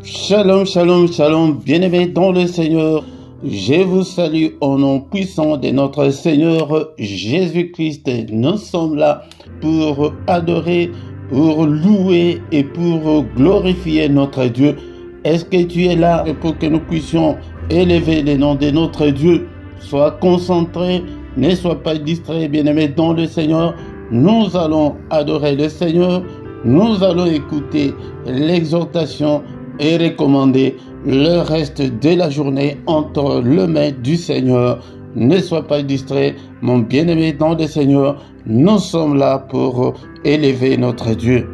Shalom, shalom, shalom, bien-aimés dans le Seigneur. Je vous salue au nom puissant de notre Seigneur Jésus-Christ. Nous sommes là pour adorer, pour louer et pour glorifier notre Dieu. Est-ce que tu es là pour que nous puissions élever le nom de notre Dieu? Sois concentré, ne sois pas distrait, bien-aimés dans le Seigneur. Nous allons adorer le Seigneur. Nous allons écouter l'exhortation et recommander le reste de la journée entre les mains du Seigneur. Ne sois pas distrait, mon bien-aimé dans le Seigneur. Nous sommes là pour élever notre Dieu.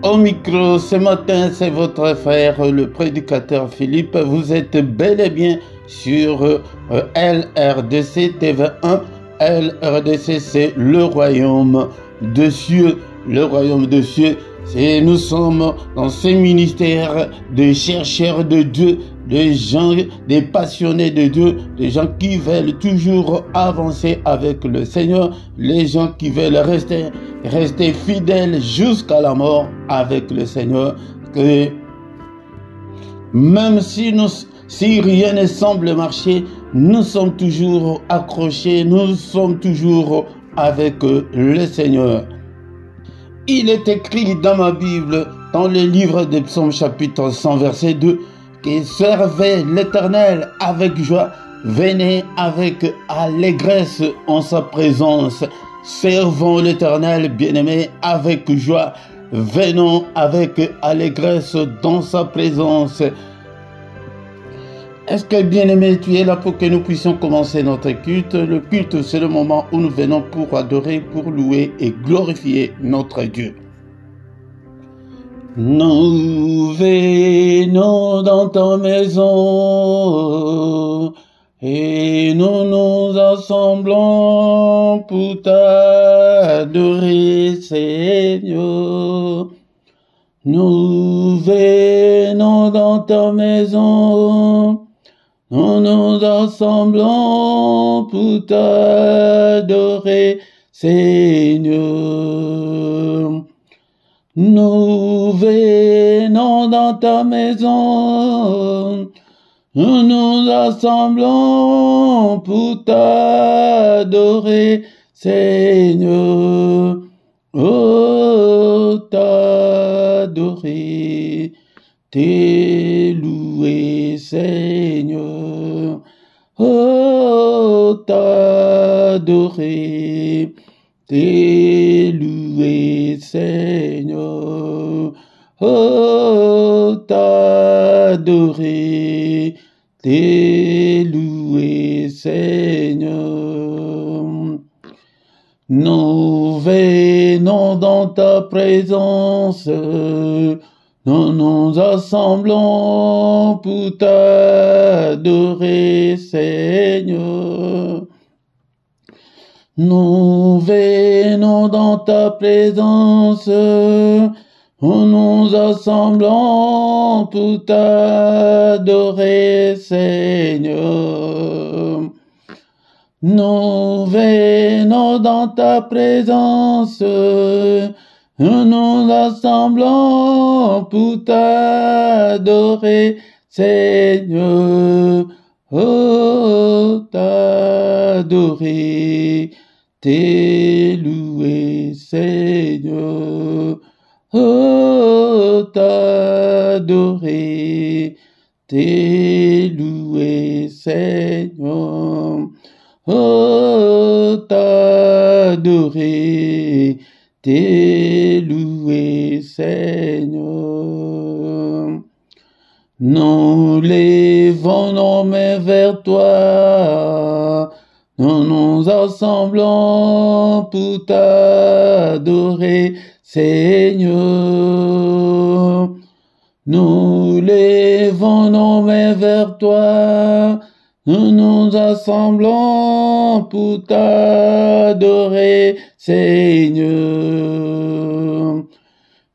Au micro, ce matin, c'est votre frère, le prédicateur Philippe. Vous êtes bel et bien sur LRDC TV1. LRDC, c'est le royaume des cieux. Le royaume des cieux. Nous sommes dans ces ministères de chercheurs de Dieu, des gens, des passionnés de Dieu, des gens qui veulent toujours avancer avec le Seigneur, les gens qui veulent rester fidèles jusqu'à la mort avec le Seigneur. Que même si rien ne semble marcher, nous sommes toujours accrochés, nous sommes toujours avec le Seigneur. Il est écrit dans ma Bible, dans le livre des Psaumes chapitre 100 verset 2, que servez l'Éternel avec joie, venez avec allégresse en sa présence. Servons l'Éternel, bien-aimé, avec joie, venons avec allégresse dans sa présence. Est-ce que, bien-aimé, tu es là pour que nous puissions commencer notre culte? Le culte, c'est le moment où nous venons pour adorer, pour louer et glorifier notre Dieu. Nous venons dans ta maison et nous nous assemblons pour t'adorer, Seigneur. Nous venons dans ta maison. Nous nous assemblons pour t'adorer, Seigneur. Nous venons dans ta maison. Nous nous assemblons pour t'adorer, Seigneur. Oh, t'adorer. T'es loué, Seigneur. Oh, t'adorer. T'es loué, Seigneur. Oh, t'adorer. T'es loué, Seigneur. Nous venons dans ta présence. Nous nous assemblons pour t'adorer, Seigneur. Nous venons dans ta présence. Nous nous assemblons pour t'adorer, Seigneur. Nous venons dans ta présence. Nous nous assemblons pour t'adorer, Seigneur. Oh, t'adorer, t'es loué, Seigneur. Oh, t'adorer, t'es loué, Seigneur. Oh, t'adorer, t'es loué, Seigneur. Nous levons nos mains vers toi. Nous nous assemblons pour t'adorer, Seigneur. Nous levons nos mains vers toi. Nous nous assemblons pour t'adorer, Seigneur.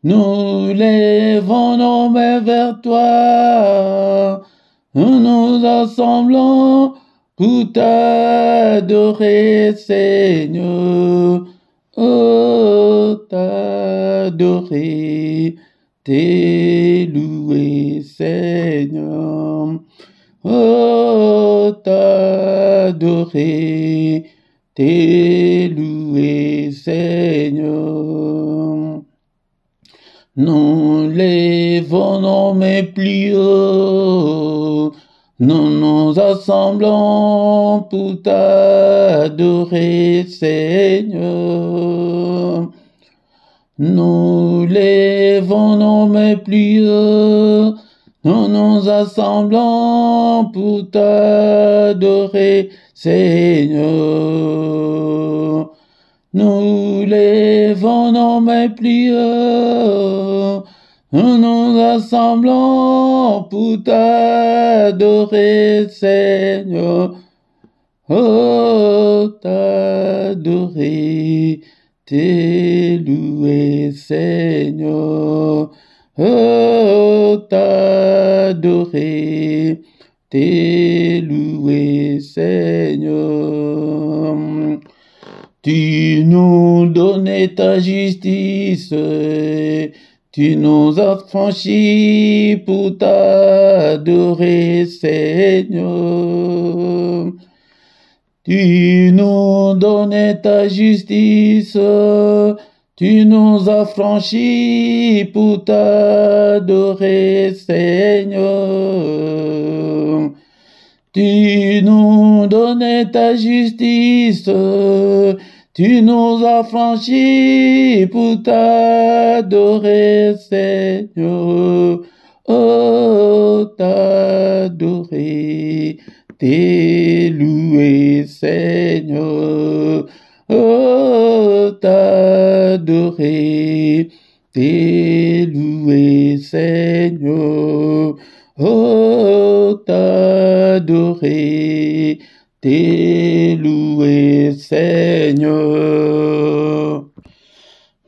Nous levons nos mains vers toi. Nous nous assemblons pour t'adorer, Seigneur. Oh, t'adorer, t'es loué, Seigneur. Oh, t'adorer, t'es loué, Seigneur. Nous lèvons nos mains plus haut, nous nous assemblons pour t'adorer, Seigneur. Nous lèvons nos mains plus haut, nous nous assemblons pour t'adorer, Seigneur. Nous lèvons nos mains plus haut, nous nous assemblons pour t'adorer, Seigneur. Oh, t'adorer, t'es loué, Seigneur. Oh, t'adorer, t'es loué, Seigneur. Tu nous donnais ta justice, tu nous as franchis pour t'adorer, Seigneur. Tu nous donnais ta justice, tu nous as franchis pour t'adorer, Seigneur. Tu nous donnais ta justice, tu nous as franchis pour t'adorer, Seigneur. Oh, t'adorer, t'es loué, Seigneur. Oh, t'adorer, t'es loué, Seigneur. Oh, t'adorer, t'es loué, Seigneur.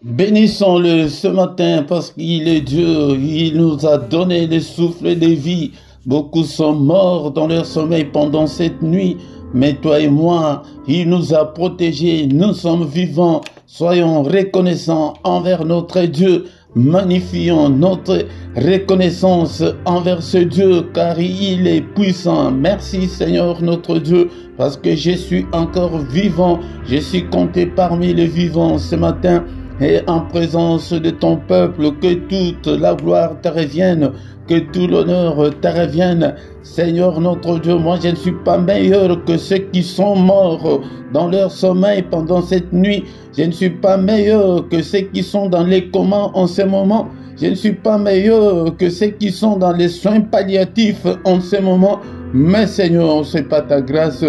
Bénissons-le ce matin parce qu'il est Dieu, il nous a donné le souffle de vie. Beaucoup sont morts dans leur sommeil pendant cette nuit, mais toi et moi, il nous a protégés, nous sommes vivants. Soyons reconnaissants envers notre Dieu. Magnifions notre reconnaissance envers ce Dieu car il est puissant. Merci Seigneur notre Dieu parce que je suis encore vivant. Je suis compté parmi les vivants ce matin et en présence de ton peuple. Que toute la gloire te revienne, que tout l'honneur te revienne. Seigneur notre Dieu, moi je ne suis pas meilleur que ceux qui sont morts dans leur sommeil pendant cette nuit. Je ne suis pas meilleur que ceux qui sont dans les comas en ce moment. Je ne suis pas meilleur que ceux qui sont dans les soins palliatifs en ce moment. Mais Seigneur, c'est pas ta grâce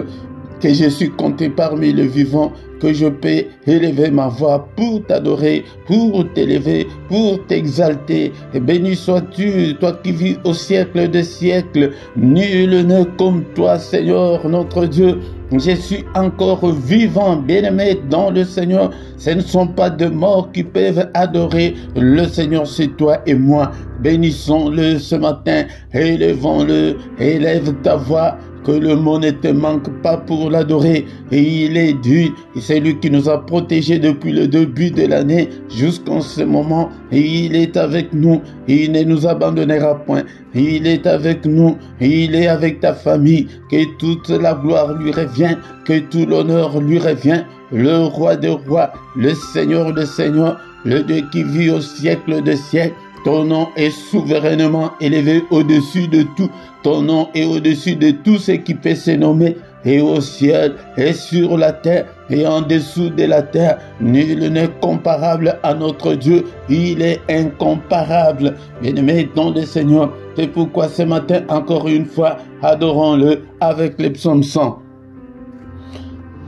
que je suis compté parmi les vivants, que je peux élever ma voix pour t'adorer, pour t'élever, pour t'exalter. Et béni sois-tu, toi qui vis au siècle des siècles. Nul n'est comme toi, Seigneur, notre Dieu. Je suis encore vivant, bien-aimé dans le Seigneur. Ce ne sont pas de morts qui peuvent adorer le Seigneur, c'est toi et moi. Bénissons-le ce matin, élevons-le, élève ta voix. Que le mot ne te manque pas pour l'adorer. Et il est Dieu, et c'est lui qui nous a protégés depuis le début de l'année jusqu'en ce moment. Et il est avec nous, et il ne nous abandonnera point. Et il est avec nous, et il est avec ta famille. Que toute la gloire lui revient, que tout l'honneur lui revient. Le roi des rois, le Seigneur des seigneurs, le Dieu qui vit au siècle des siècles. Ton nom est souverainement élevé au-dessus de tout. Ton nom est au-dessus de tout ce qui peut se nommer. Et au ciel, et sur la terre, et en dessous de la terre, nul n'est comparable à notre Dieu. Il est incomparable. Bien-aimé dans le Seigneur, c'est pourquoi ce matin, encore une fois, adorons-le avec les psaumes 100.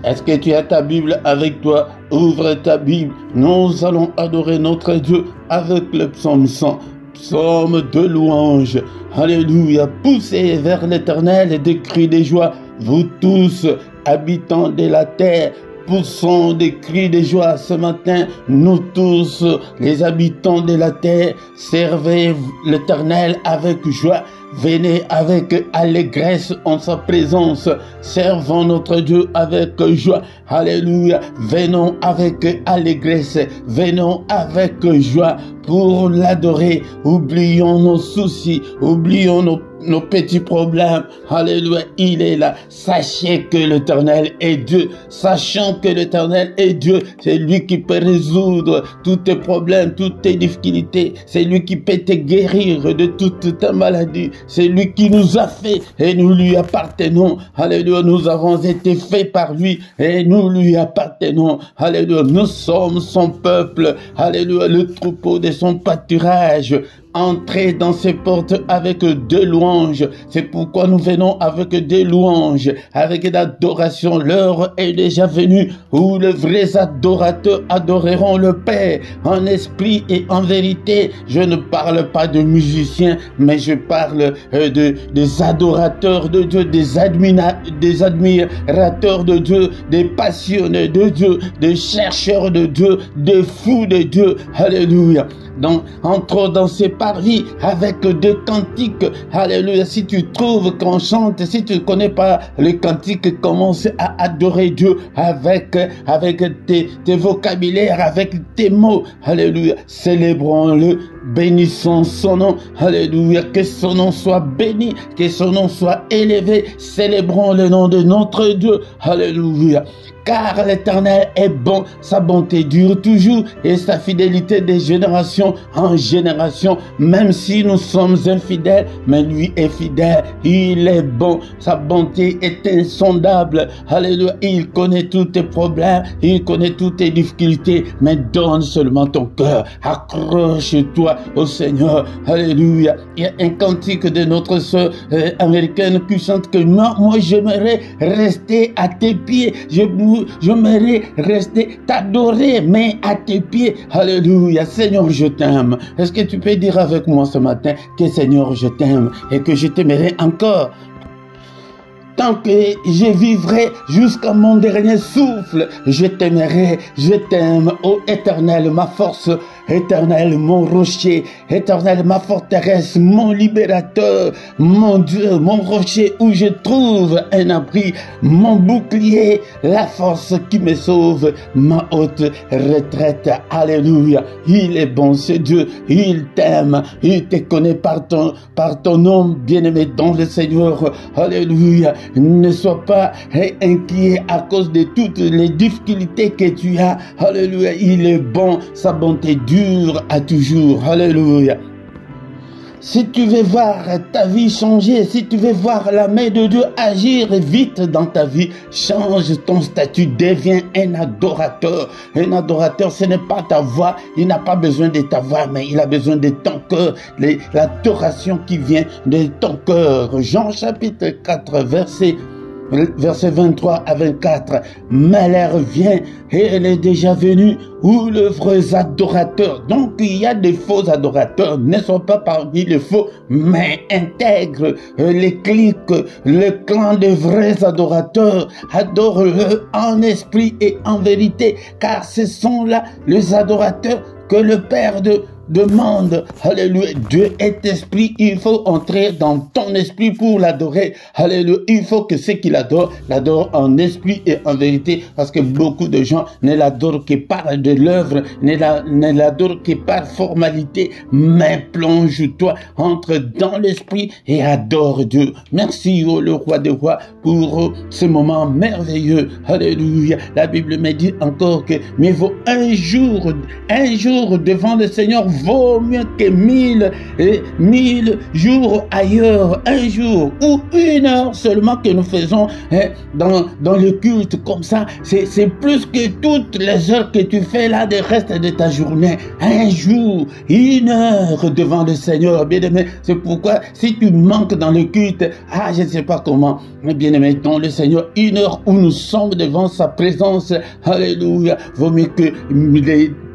Est-ce que tu as ta Bible avec toi? Ouvre ta Bible. Nous allons adorer notre Dieu avec le psaume 100. Psaume de louange. Alléluia. Poussez vers l'Éternel des cris de joie. Vous tous, habitants de la terre, poussons des cris de joie ce matin, nous tous, les habitants de la terre, servez l'Éternel avec joie. Venez avec allégresse en sa présence. Servons notre Dieu avec joie. Alléluia. Venons avec allégresse. Venons avec joie pour l'adorer. Oublions nos soucis. Oublions nos petits problèmes. Alléluia. Il est là. Sachez que l'Éternel est Dieu. Sachant que l'Éternel est Dieu. C'est lui qui peut résoudre tous tes problèmes, toutes tes difficultés. C'est lui qui peut te guérir de toute ta maladie. C'est lui qui nous a fait et nous lui appartenons. Alléluia. Nous avons été faits par lui et nous lui appartenons. Alléluia. Nous sommes son peuple. Alléluia. Le troupeau de son pâturage. Entrez dans ses portes avec des louanges. C'est pourquoi nous venons avec des louanges, avec l'adoration. L'heure est déjà venue où les vrais adorateurs adoreront le Père en esprit et en vérité. Je ne parle pas de musiciens, mais je parle des adorateurs de Dieu, des admirateurs de Dieu, des passionnés de Dieu, des chercheurs de Dieu, des fous de Dieu. Alléluia. Donc, entre dans ces parvis avec des cantiques. Alléluia. Si tu trouves qu'on chante, si tu ne connais pas les cantiques, commence à adorer Dieu avec tes vocabulaires, avec tes mots. Alléluia. Célébrons-le. Bénissons son nom. Alléluia. Que son nom soit béni, que son nom soit élevé. Célébrons le nom de notre Dieu. Alléluia. Car l'Éternel est bon, sa bonté dure toujours et sa fidélité de génération en génération. Même si nous sommes infidèles, mais lui est fidèle. Il est bon, sa bonté est insondable. Alléluia. Il connaît tous tes problèmes, il connaît toutes tes difficultés, mais donne seulement ton cœur. Accroche-toi au Seigneur. Alléluia. Il y a un cantique de notre sœur américaine qui chante que moi j'aimerais rester à tes pieds. J'aimerais rester t'adorer, mais à tes pieds. Alléluia. Seigneur, je t'aime. Est-ce que tu peux dire avec moi ce matin que Seigneur, je t'aime et que je t'aimerai encore? Tant que je vivrai jusqu'à mon dernier souffle, je t'aimerai, je t'aime, ô Éternel, ma force, Éternel, mon rocher, Éternel, ma forteresse, mon libérateur, mon Dieu, mon rocher où je trouve un abri, mon bouclier, la force qui me sauve, ma haute retraite. Alléluia. Il est bon, ce Dieu, il t'aime, il te connaît par ton nom, bien-aimé dans le Seigneur. Alléluia. Ne sois pas inquiet à cause de toutes les difficultés que tu as. Alléluia. Il est bon, sa bonté dure à toujours. Alléluia. Si tu veux voir ta vie changer, si tu veux voir la main de Dieu agir vite dans ta vie, change ton statut, deviens un adorateur. Un adorateur, ce n'est pas ta voix, il n'a pas besoin de ta voix, mais il a besoin de ton cœur, l'adoration qui vient de ton cœur. Jean chapitre 4, verset 23 à 24. Mais l'heure vient et elle est déjà venue où les vrais adorateurs. Donc il y a des faux adorateurs, ne sont pas parmi les faux, mais intègre les clics, le clan des vrais adorateurs. Adore-le en esprit et en vérité, car ce sont là les adorateurs que le Père demande. Alléluia. Dieu est esprit. Il faut entrer dans ton esprit pour l'adorer. Alléluia. Il faut que ceux qui l'adorent en esprit et en vérité, parce que beaucoup de gens ne l'adorent que par de l'œuvre, ne l'adorent que par formalité. Mais plonge-toi, entre dans l'esprit et adore Dieu. Merci, oh le roi des rois, pour ce moment merveilleux. Alléluia. La Bible me dit encore que mieux vaut un jour devant le Seigneur vaut mieux que 1000 jours ailleurs. Un jour ou une heure seulement que nous faisons dans le culte comme ça, c'est plus que toutes les heures que tu fais là de reste de ta journée. Un jour, une heure devant le Seigneur, bien-aimé. C'est pourquoi si tu manques dans le culte, je ne sais pas comment, mais bien-aimé, dans le Seigneur, une heure où nous sommes devant sa présence, alléluia, vaut mieux que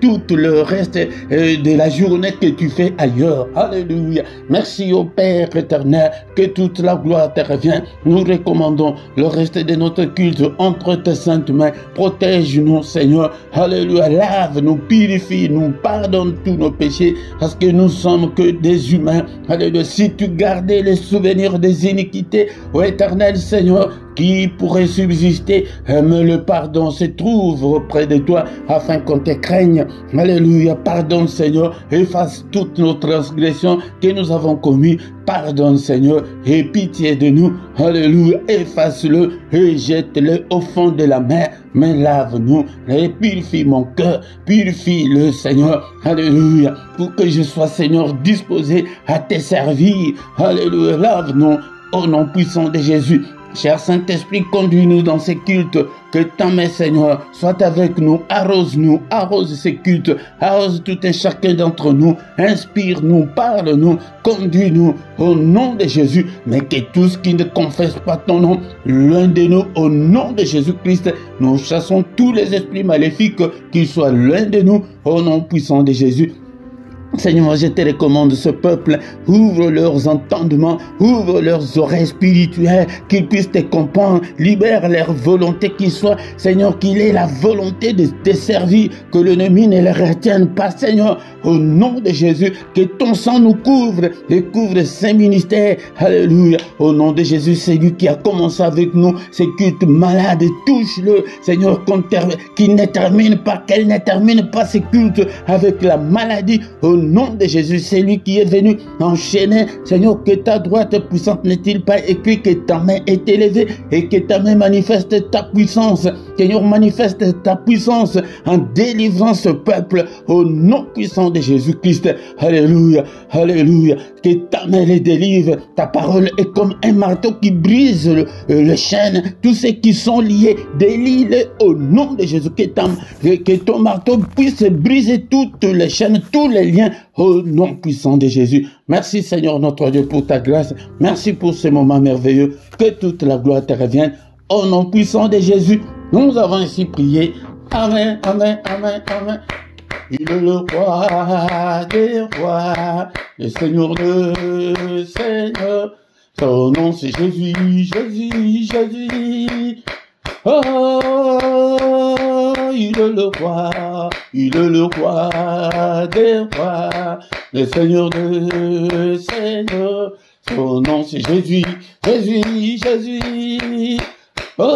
tout le reste de la journée que tu fais ailleurs. Alléluia. Merci au Père éternel, que toute la gloire te revient. Nous recommandons le reste de notre culte entre tes saintes mains. Protège-nous, Seigneur. Alléluia. Lave-nous, purifie-nous, pardonne tous nos péchés, parce que nous sommes que des humains. Alléluia. Si tu gardais les souvenirs des iniquités, ô éternel Seigneur, qui pourrait subsister, mais le pardon se trouve auprès de toi, afin qu'on te craigne. Alléluia. Pardonne, Seigneur. Efface toutes nos transgressions que nous avons commises. Pardonne, Seigneur, et pitié de nous. Alléluia. Efface-le et jette-le au fond de la mer. Mais lave-nous et purifie mon cœur. Purifie-le, Seigneur. Alléluia. Pour que je sois, Seigneur, disposé à te servir. Alléluia. Lave-nous au nom puissant de Jésus. Cher Saint-Esprit, conduis-nous dans ces cultes. Que ta main, Seigneur, soit avec nous. Arrose-nous, arrose ces cultes. Arrose tout et chacun d'entre nous. Inspire-nous, parle-nous, conduis-nous au nom de Jésus. Mais que tous qui ne confessent pas ton nom, l'un de nous, au nom de Jésus-Christ, nous chassons tous les esprits maléfiques, qu'ils soient l'un de nous, au nom puissant de Jésus. Seigneur, je te recommande ce peuple, ouvre leurs entendements, ouvre leurs oreilles spirituelles, qu'ils puissent te comprendre, libère leur volonté, qu'il soit, Seigneur, qu'il ait la volonté de te servir, que l'ennemi ne les retienne pas, Seigneur, au nom de Jésus, que ton sang nous couvre et couvre ces ministères, alléluia, au nom de Jésus, c'est lui qui a commencé avec nous, ces cultes malades, touche-le, Seigneur, qu'il ne termine pas, qu'elle ne termine pas ces cultes avec la maladie, au nom de Jésus, c'est lui qui est venu enchaîner. Seigneur, que ta droite puissante n'est-il pas écrit, que ta main est élevée et que ta main manifeste ta puissance. Seigneur, manifeste ta puissance en délivrant ce peuple au nom puissant de Jésus-Christ. Alléluia, alléluia. Que ta main les délivre. Ta parole est comme un marteau qui brise le chêne. Tous ceux qui sont liés, délie-les au nom de Jésus. Que ton marteau puisse briser toutes les chaînes, tous les liens au nom puissant de Jésus. Merci Seigneur notre Dieu pour ta grâce. Merci pour ce moment merveilleux. Que toute la gloire te revienne. Au nom puissant de Jésus, nous avons ainsi prié. Amen, amen, amen, amen. Il est le roi des rois, le Seigneur de Seigneurs. Son nom c'est Jésus, Jésus, Jésus. Oh, il est le roi des rois, le Seigneur de Seigneurs. Son nom c'est Jésus, Jésus, Jésus. Oh,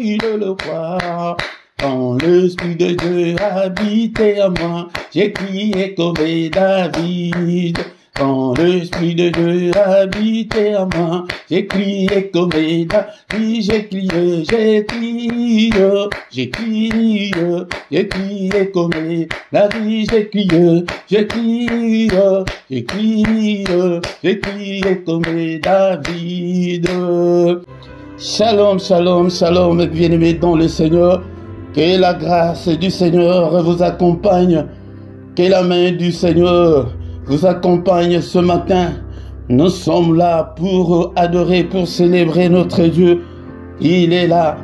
il est le roi. Quand l'Esprit de Dieu habitait à moi, j'ai crié comme David. Quand l'Esprit de Dieu habitait à moi, j'ai crié comme David, j'ai crié, j'ai crié, j'ai crié, j'ai crié comme David, j'ai crié, j'ai crié, j'ai crié, j'ai crié comme David. Shalom, shalom, shalom, bien-aimés dans le Seigneur. Que la grâce du Seigneur vous accompagne. Que la main du Seigneur vous accompagne ce matin. Nous sommes là pour adorer, pour célébrer notre Dieu. Il est là.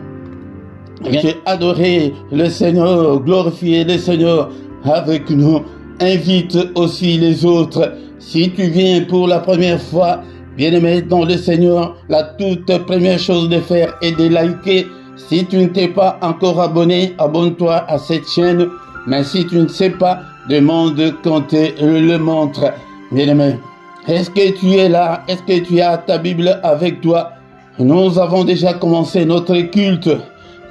Viens adorer le Seigneur, glorifier le Seigneur avec nous. Invite aussi les autres. Si tu viens pour la première fois, bien-aimé dans le Seigneur, la toute première chose de faire est de liker. Si tu ne t'es pas encore abonné, abonne-toi à cette chaîne. Mais si tu ne sais pas, demande qu'on te le montre. Bien-aimé, est-ce que tu es là? Est-ce que tu as ta Bible avec toi? Nous avons déjà commencé notre culte.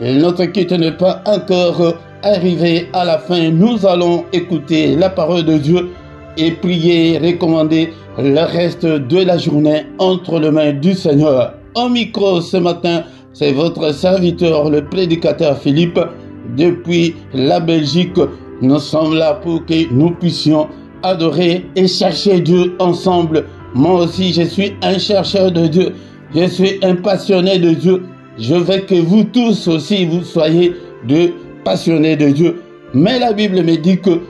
Et notre culte n'est pas encore arrivé à la fin. Nous allons écouter la parole de Dieu et prier, recommander le reste de la journée entre les mains du Seigneur. Au micro ce matin, c'est votre serviteur, le prédicateur Philippe, depuis la Belgique. Nous sommes là pour que nous puissions adorer et chercher Dieu ensemble. Moi aussi, je suis un chercheur de Dieu. Je suis un passionné de Dieu. Je veux que vous tous aussi, vous soyez de passionnés de Dieu. Mais la Bible me dit que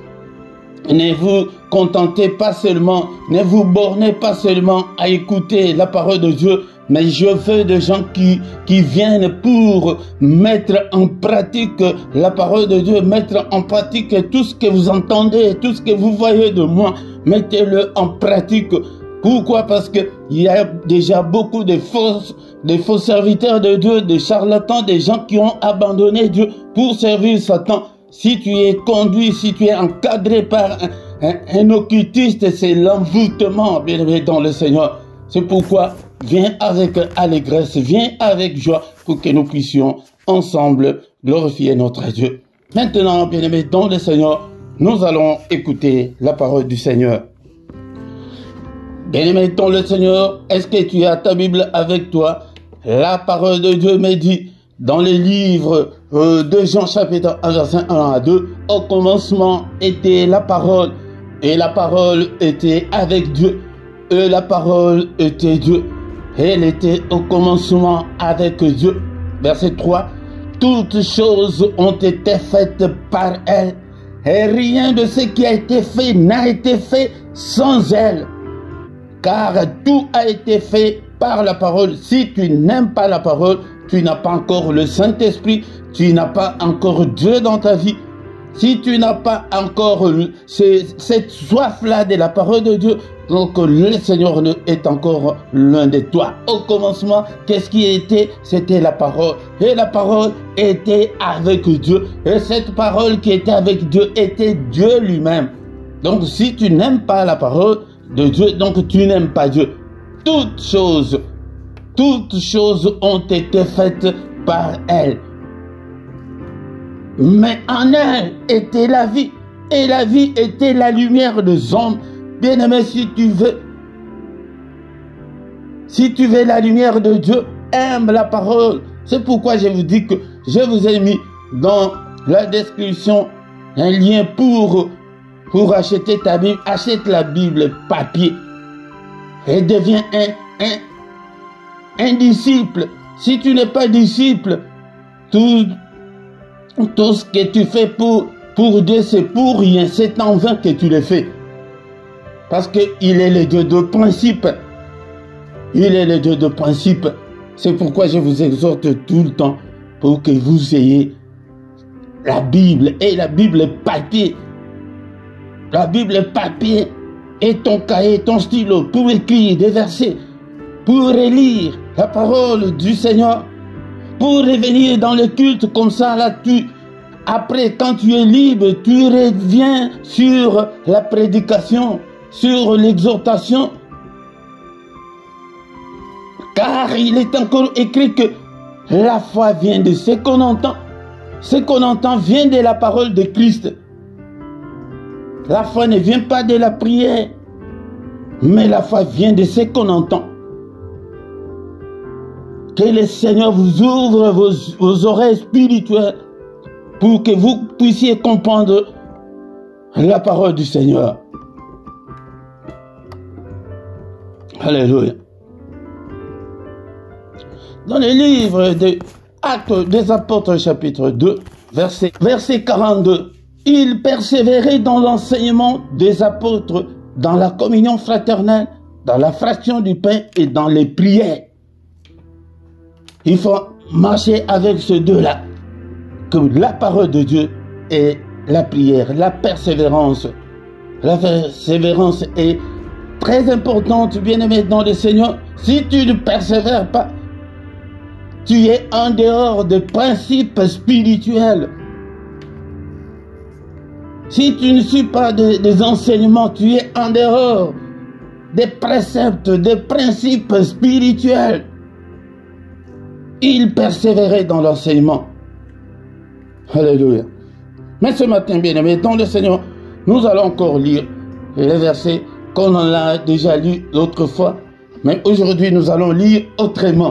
ne vous contentez pas seulement, ne vous bornez pas seulement à écouter la parole de Dieu, mais je veux des gens qui viennent pour mettre en pratique la parole de Dieu, mettre en pratique tout ce que vous entendez, tout ce que vous voyez de moi, mettez-le en pratique. Pourquoi? Parce qu'il y a déjà beaucoup de faux serviteurs de Dieu, des charlatans, des gens qui ont abandonné Dieu pour servir Satan. Si tu es conduit, si tu es encadré par un occultiste, c'est l'envoûtement, bien aimé dans le Seigneur. C'est pourquoi viens avec allégresse, viens avec joie pour que nous puissions ensemble glorifier notre Dieu. Maintenant, bien aimé dans le Seigneur, nous allons écouter la parole du Seigneur. Bien-aimé dans le Seigneur, est-ce que tu as ta Bible avec toi? La parole de Dieu me dit dans les livres de Jean chapitre 1, verset 1 à 2, au commencement était la parole, et la parole était avec Dieu, et la parole était Dieu. Elle était au commencement avec Dieu. Verset 3, toutes choses ont été faites par elle, et rien de ce qui a été fait n'a été fait sans elle. Car tout a été fait par la parole. Si tu n'aimes pas la parole, tu n'as pas encore le Saint-Esprit, tu n'as pas encore Dieu dans ta vie. Si tu n'as pas encore cette soif-là de la parole de Dieu, donc le Seigneur est encore loin de toi. Au commencement, qu'est-ce qui était? C'était la parole. Et la parole était avec Dieu. Et cette parole qui était avec Dieu était Dieu lui-même. Donc si tu n'aimes pas la parole de Dieu, donc tu n'aimes pas Dieu. Toutes choses ont été faites par elle. Mais en elle était la vie, et la vie était la lumière des hommes. Bien-aimé, si tu veux la lumière de Dieu, aime la parole. C'est pourquoi je vous dis que je vous ai mis dans la description un lien pour acheter ta Bible. Achète la Bible papier et deviens un disciple. Si tu n'es pas disciple, tout ce que tu fais pour Dieu, c'est pour rien. C'est en vain que tu le fais. Parce qu'il est le Dieu de principe. Il est le Dieu de principe. C'est pourquoi je vous exhorte tout le temps pour que vous ayez la Bible et la Bible papier. La Bible papier et ton cahier, ton stylo pour écrire des versets, pour relire la parole du Seigneur, pour revenir dans le culte comme ça. Là, après, quand tu es libre, tu reviens sur la prédication, sur l'exhortation. Car il est encore écrit que la foi vient de ce qu'on entend. Ce qu'on entend vient de la parole de Christ. La foi ne vient pas de la prière, mais la foi vient de ce qu'on entend. Que le Seigneur vous ouvre vos oreilles spirituelles pour que vous puissiez comprendre la parole du Seigneur. Alléluia. Dans le livre des Actes des Apôtres, chapitre 2, verset 42, il persévérait dans l'enseignement des apôtres, dans la communion fraternelle, dans la fraction du pain et dans les prières. Il faut marcher avec ces deux-là, que la parole de Dieu et la prière, la persévérance. La persévérance est très importante, bien-aimé dans le Seigneur. Si tu ne persévères pas, tu es en dehors des principes spirituels. Si tu ne suis pas des enseignements, tu es en dehors des préceptes, des principes spirituels. Il persévérait dans l'enseignement. Alléluia. Mais ce matin, bien-aimé, dans le Seigneur, nous allons encore lire les versets qu'on en a déjà lus l'autre fois. Mais aujourd'hui, nous allons lire autrement.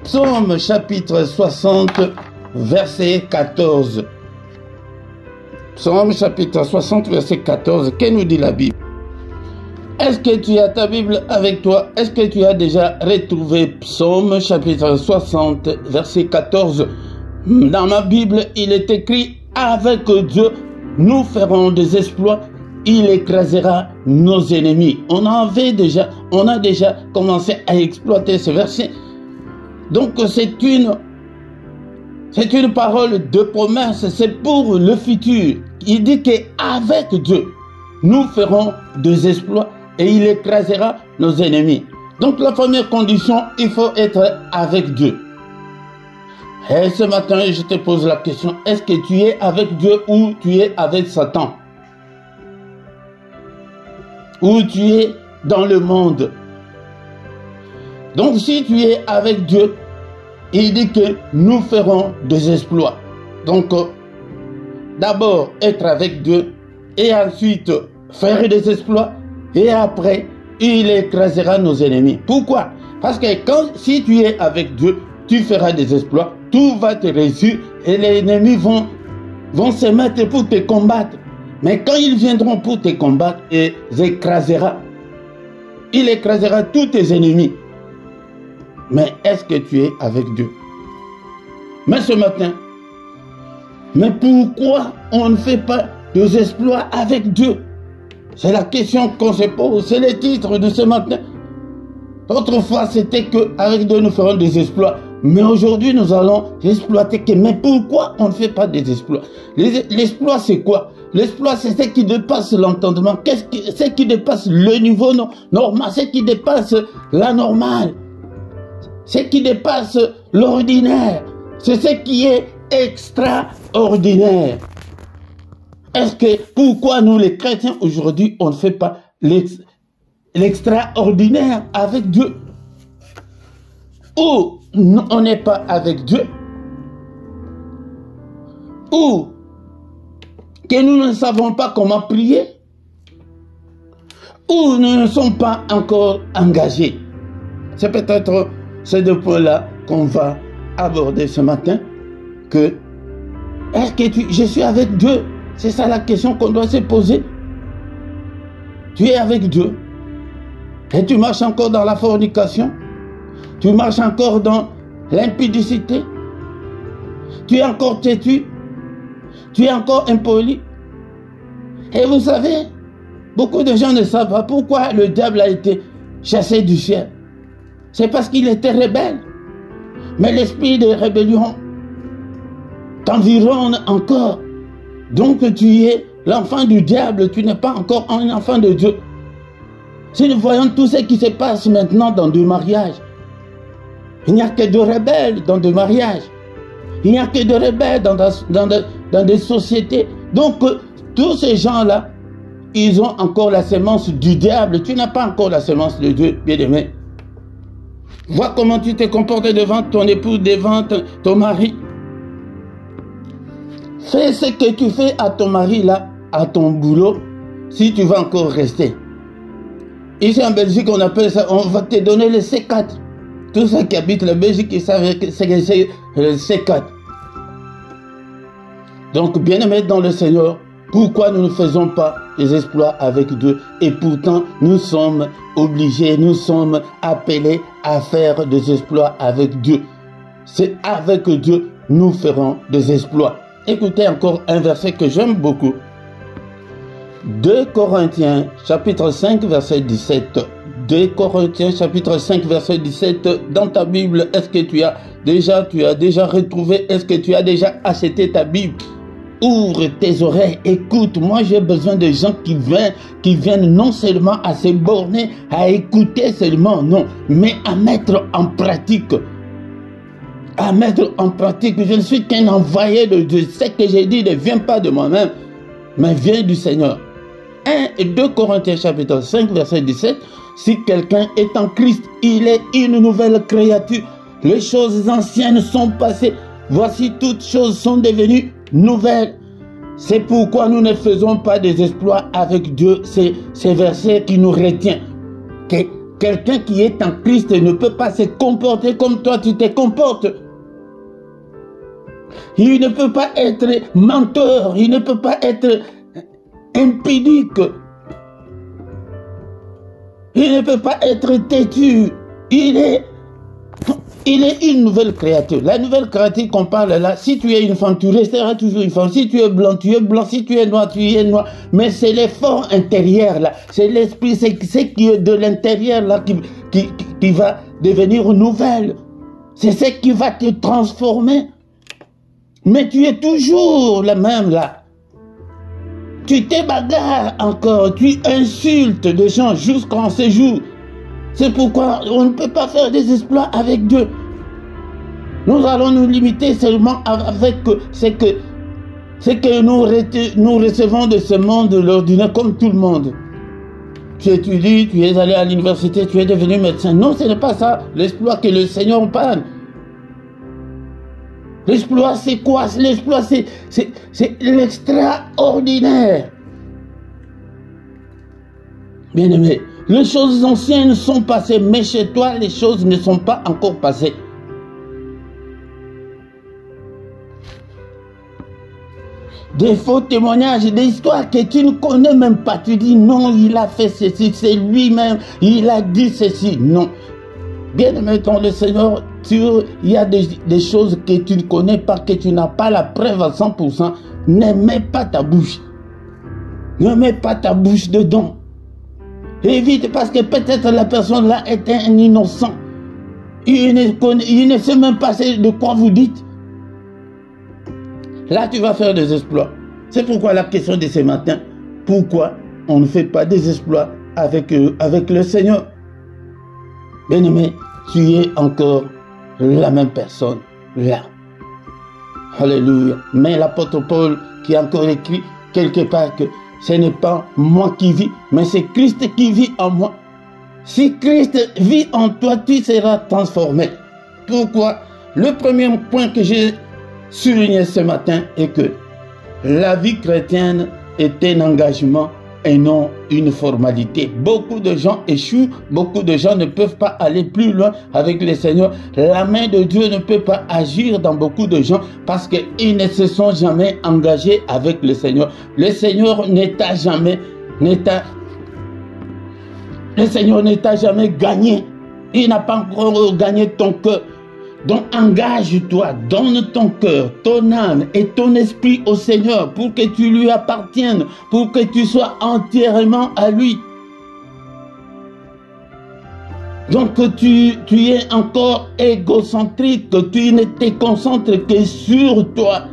Psaume chapitre 60, verset 14. Psaume chapitre 60, verset 14. Que nous dit la Bible? Est-ce que tu as ta Bible avec toi? Est-ce que tu as déjà retrouvé Psaume chapitre 60, verset 14? Dans ma Bible, il est écrit: avec Dieu, nous ferons des exploits. il écrasera nos ennemis. On a déjà commencé à exploiter ce verset. Donc c'est une parole de promesse, c'est pour le futur. Il dit qu'avec Dieu, nous ferons des exploits et il écrasera nos ennemis. Donc la première condition, il faut être avec Dieu. Et ce matin, je te pose la question, est-ce que tu es avec Dieu ou tu es avec Satan? Ou tu es dans le monde? Donc si tu es avec Dieu, il dit que nous ferons des exploits. Donc d'abord être avec Dieu et ensuite faire des exploits et après il écrasera nos ennemis. Pourquoi? Parce que si tu es avec Dieu, tu feras des exploits, tout va te réussir et les ennemis vont se mettre pour te combattre. Mais quand ils viendront pour te combattre, il écrasera tous tes ennemis. Mais est-ce que tu es avec Dieu? Mais ce matin, mais pourquoi on ne fait pas des exploits avec Dieu? C'est la question qu'on se pose, c'est le titre de ce matin. Autrefois, c'était qu'avec Dieu, nous ferons des exploits. Mais aujourd'hui, nous allons exploiter. Mais pourquoi on ne fait pas des exploits? L'exploit, c'est quoi? L'exploit, c'est ce qui dépasse l'entendement. Ce qui dépasse le niveau normal, ce qui dépasse la normale, ce qui dépasse l'ordinaire. C'est ce qui est extraordinaire. Pourquoi nous les chrétiens aujourd'hui, on ne fait pas l'extraordinaire avec Dieu? Ou on n'est pas avec Dieu, ou que nous ne savons pas comment prier, ou nous ne sommes pas encore engagés. C'est peut-être ces deux points-là qu'on va aborder ce matin. Est-ce que je suis avec Dieu? C'est ça la question qu'on doit se poser. Tu es avec Dieu et tu marches encore dans la fornication, tu marches encore dans l'impudicité, tu es encore têtu, tu es encore impoli. Et vous savez, beaucoup de gens ne savent pas pourquoi le diable a été chassé du ciel. C'est parce qu'il était rebelle. Mais l'esprit de rébellion t'environne encore. Donc tu es l'enfant du diable, tu n'es pas encore un enfant de Dieu. Si nous voyons tout ce qui se passe maintenant dans des mariages, il n'y a que de rebelles dans des mariages. Il n'y a que de rebelles dans des sociétés. Donc tous ces gens-là, ils ont encore la sémence du diable. Tu n'as pas encore la sémence de Dieu, bien-aimé. Vois comment tu te comportes devant ton époux, devant ton mari. Fais ce que tu fais à ton mari là, à ton boulot, si tu vas encore rester. Ici en Belgique, on appelle ça, on va te donner le C4. Tous ceux qui habitent la Belgique, ils savent que c'est le C4. Donc, bien-aimés dans le Seigneur, pourquoi nous ne faisons pas les exploits avec Dieu? Et pourtant, nous sommes obligés, nous sommes appelés à faire des exploits avec Dieu. C'est avec Dieu, nous ferons des exploits. Écoutez encore un verset que j'aime beaucoup. 2 Corinthiens, chapitre 5, verset 17. 2 Corinthiens, chapitre 5, verset 17. Dans ta Bible, est-ce que tu as déjà retrouvé, est-ce que tu as déjà acheté ta Bible? Ouvre tes oreilles, écoute. Moi, j'ai besoin de gens qui viennent non seulement à se borner, à écouter seulement, non, mais à mettre en pratique. À mettre en pratique. Je ne suis qu'un envoyé de Dieu. Ce que j'ai dit ne vient pas de moi-même, mais vient du Seigneur. 1 et 2 Corinthiens chapitre 5 verset 17. Si quelqu'un est en Christ, il est une nouvelle créature. Les choses anciennes sont passées. Voici toutes choses sont devenues nouvelles. C'est pourquoi nous ne faisons pas des exploits avec Dieu. C'est ces versets qui nous retient. Quelqu'un qui est en Christ ne peut pas se comporter comme toi tu te comportes. Il ne peut pas être menteur, il ne peut pas être impudique, il ne peut pas être têtu. Il Il est une nouvelle créature. La nouvelle créature qu'on parle là, si tu es une femme, tu resteras toujours une femme. Si tu es blanc, tu es blanc. Si tu es noir, tu es noir. Mais c'est l'effort intérieur là. C'est l'esprit, c'est ce qui est de l'intérieur là qui va devenir nouvelle. C'est ce qui va te transformer. Mais tu es toujours la même là. Tu te bagarres encore. Tu insultes des gens jusqu'en ces jours. C'est pourquoi on ne peut pas faire des exploits avec Dieu. Nous allons nous limiter seulement avec ce que nous recevons de ce monde l'ordinaire comme tout le monde. Tu étudies, tu es allé à l'université, tu es devenu médecin. Non, ce n'est pas ça l'exploit que le Seigneur parle. L'exploit, c'est quoi? L'exploit, c'est l'extraordinaire. Bien-aimé, les choses anciennes sont passées, mais chez toi, les choses ne sont pas encore passées. Des faux témoignages, des histoires que tu ne connais même pas. Tu dis non, il a fait ceci, c'est lui-même, il a dit ceci. Non. Bien-aimé dans le Seigneur, il y a des choses que tu ne connais pas, que tu n'as pas la preuve à 100%. Ne mets pas ta bouche. Ne mets pas ta bouche dedans. Évite, parce que peut-être la personne là est un innocent. Il ne sait même pas de quoi vous dites. Là, tu vas faire des exploits. C'est pourquoi la question de ce matin, pourquoi on ne fait pas des exploits avec le Seigneur? Bien-aimé, tu es encore la même personne là. Alléluia. Mais l'apôtre Paul qui a encore écrit quelque part que ce n'est pas moi qui vis, mais c'est Christ qui vit en moi. Si Christ vit en toi, tu seras transformé. Pourquoi? Le premier point que j'ai souligné ce matin est que la vie chrétienne est un engagement et non une formalité. Beaucoup de gens échouent, beaucoup de gens ne peuvent pas aller plus loin avec le Seigneur. La main de Dieu ne peut pas agir dans beaucoup de gens parce qu'ils ne se sont jamais engagés avec le Seigneur. Le Seigneur ne t'a jamais gagné. Il n'a pas encore gagné ton cœur. Donc engage-toi, donne ton cœur, ton âme et ton esprit au Seigneur pour que tu lui appartiennes, pour que tu sois entièrement à lui. Donc tu es encore égocentrique, tu ne te concentres que sur toi.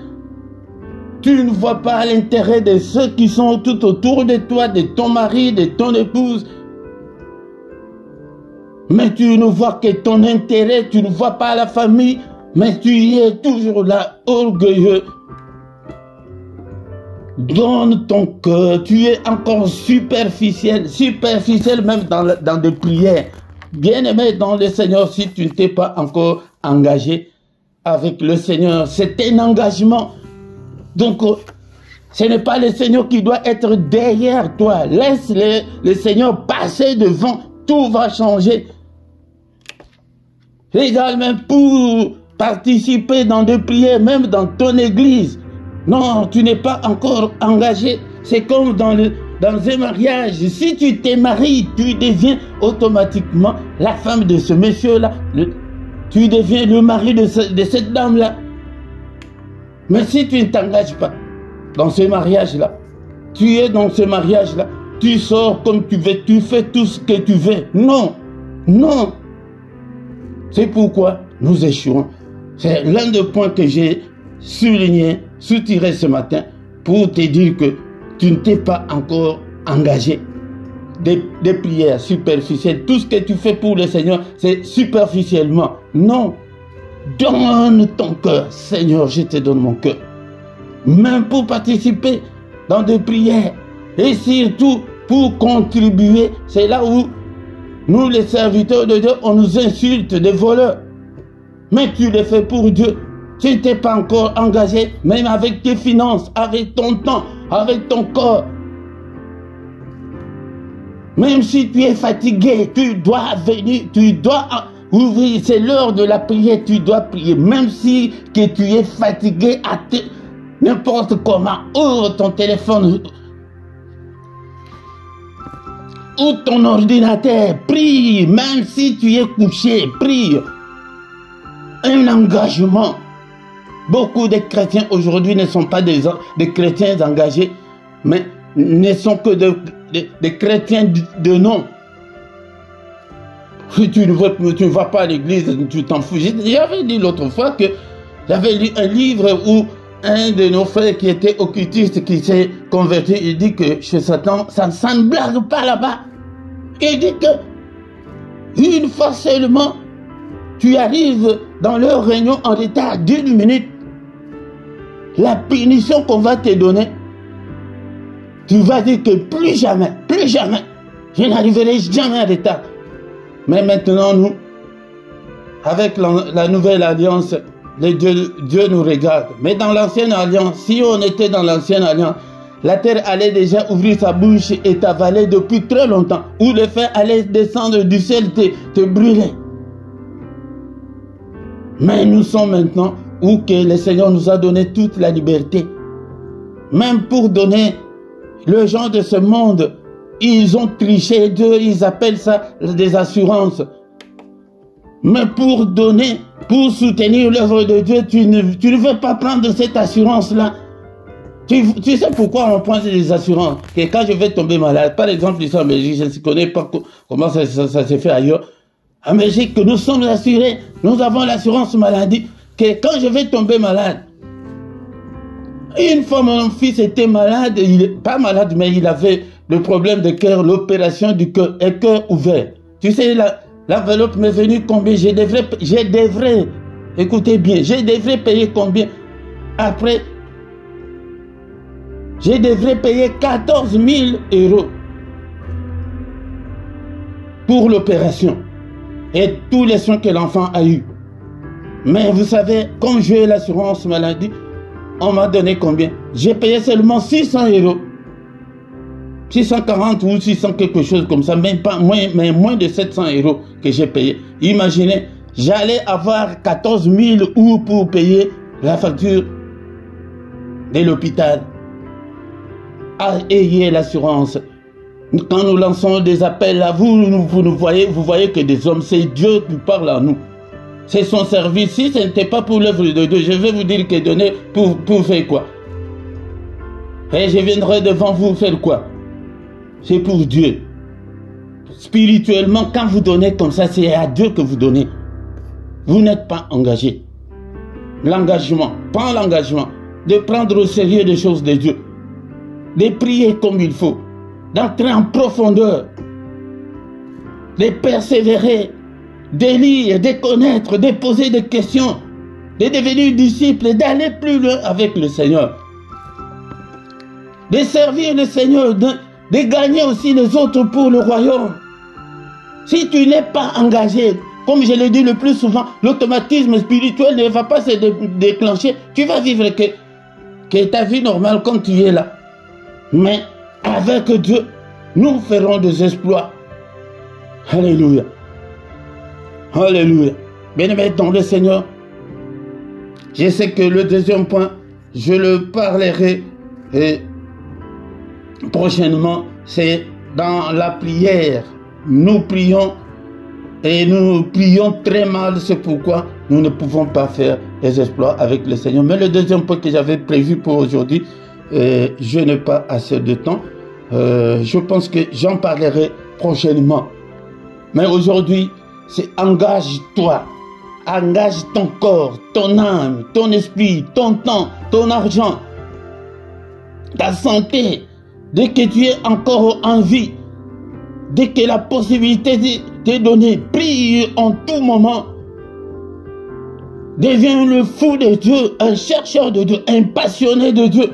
Tu ne vois pas l'intérêt de ceux qui sont tout autour de toi, de ton mari, de ton épouse. Mais tu ne vois que ton intérêt, tu ne vois pas la famille, mais tu es toujours là, orgueilleux. Donne ton cœur, tu es encore superficiel même dans des prières. Bien-aimé dans le Seigneur, si tu ne t'es pas encore engagé avec le Seigneur, c'est un engagement. Donc, ce n'est pas le Seigneur qui doit être derrière toi. Laisse le Seigneur passer devant, tout va changer. Également pour participer dans des prières, même dans ton église. Non, tu n'es pas encore engagé. C'est comme dans un mariage. Si tu t'es marié, tu deviens automatiquement la femme de ce monsieur-là. Tu deviens le mari de cette dame-là. Mais si tu ne t'engages pas dans ce mariage-là, tu es dans ce mariage-là, tu sors comme tu veux, tu fais tout ce que tu veux. Non, non. C'est pourquoi nous échouons. C'est l'un des points que j'ai souligné, soutiré ce matin, pour te dire que tu ne t'es pas encore engagé. Des prières superficielles, tout ce que tu fais pour le Seigneur, c'est superficiellement. Non. Donne ton cœur. Seigneur, je te donne mon cœur. Même pour participer dans des prières. Et surtout pour contribuer. C'est là où nous, les serviteurs de Dieu, on nous insulte des voleurs. Mais tu le fais pour Dieu. Tu ne t'es pas encore engagé, même avec tes finances, avec ton temps, avec ton corps. Même si tu es fatigué, tu dois venir, tu dois ouvrir. C'est l'heure de la prière, tu dois prier. Même si que tu es fatigué, n'importe comment, ouvre ton téléphone ou ton ordinateur, prie, même si tu es couché, prie. un engagement. Beaucoup de chrétiens aujourd'hui ne sont pas des chrétiens engagés, mais ne sont que des chrétiens de nom. Si tu ne vas pas à l'église, tu t'en fous. J'avais dit l'autre fois que j'avais lu un livre où un de nos frères qui était occultiste, qui s'est converti, il dit que chez Satan, ça ne blague pas là-bas. Il dit que une fois seulement, tu arrives dans leur réunion en retard d'1 minute, la punition qu'on va te donner, tu vas dire que plus jamais, je n'arriverai jamais en retard. Mais maintenant, nous, avec la nouvelle alliance, Dieu nous regarde. Mais dans l'ancienne alliance, si on était dans l'ancienne alliance, la terre allait déjà ouvrir sa bouche et t'avaler depuis très longtemps. Ou le fer allait descendre du ciel, te brûler. Mais nous sommes maintenant où que le Seigneur nous a donné toute la liberté. Même pour donner le gens de ce monde, ils ont triché Dieu, ils appellent ça des assurances. Mais pour donner, pour soutenir l'œuvre de Dieu, tu ne veux pas prendre cette assurance-là. Tu sais pourquoi on prend des assurances? Que quand je vais tomber malade, par exemple ici en Belgique, je ne connais pas comment ça se fait ailleurs. En Belgique, nous sommes assurés, nous avons l'assurance maladie, que quand je vais tomber malade, une fois mon fils était malade, pas malade, mais il avait le problème de cœur, l'opération du cœur, et cœur ouvert. Tu sais, l'enveloppe m'est venue combien? Je devrais, écoutez bien, je devrais payer combien? Après, je devrais payer 14 000 € pour l'opération et tous les soins que l'enfant a eu. Mais vous savez, comme j'ai l'assurance maladie, on m'a donné combien? J'ai payé seulement 600 €. 640 ou 600 quelque chose comme ça, même pas mais moins de 700 € que j'ai payé. Imaginez, j'allais avoir 14 000 € pour payer la facture de l'hôpital. Ayez l'assurance. Quand nous lançons des appels à vous, vous voyez que des hommes, c'est Dieu qui parle à nous. C'est son service. Si ce n'était pas pour l'œuvre de Dieu, je vais vous dire que donner pour faire quoi? Et je viendrai devant vous faire quoi? C'est pour Dieu. Spirituellement, quand vous donnez comme ça, c'est à Dieu que vous donnez. Vous n'êtes pas engagé. L'engagement, prends l'engagement de prendre au sérieux les choses de Dieu, de prier comme il faut, d'entrer en profondeur, de persévérer, de lire, de connaître, de poser des questions, de devenir disciple, d'aller plus loin avec le Seigneur, de servir le Seigneur, de gagner aussi les autres pour le royaume. Si tu n'es pas engagé, comme je le dis le plus souvent, l'automatisme spirituel ne va pas se déclencher. Tu vas vivre que ta vie normale comme tu es là. Mais avec Dieu, nous ferons des exploits. Alléluia. Alléluia. Bien-aimés dans le Seigneur, je sais que le deuxième point, je le parlerai prochainement, c'est dans la prière. Nous prions et nous prions très mal, c'est pourquoi nous ne pouvons pas faire des exploits avec le Seigneur. Mais le deuxième point que j'avais prévu pour aujourd'hui, je n'ai pas assez de temps. Je pense que j'en parlerai prochainement. Mais aujourd'hui, c'est engage-toi. Engage ton corps, ton âme, ton esprit, ton temps, ton argent, ta santé. Dès que tu es encore en vie, dès que la possibilité t'est donnée, prie en tout moment. Deviens le fou de Dieu, un chercheur de Dieu, un passionné de Dieu.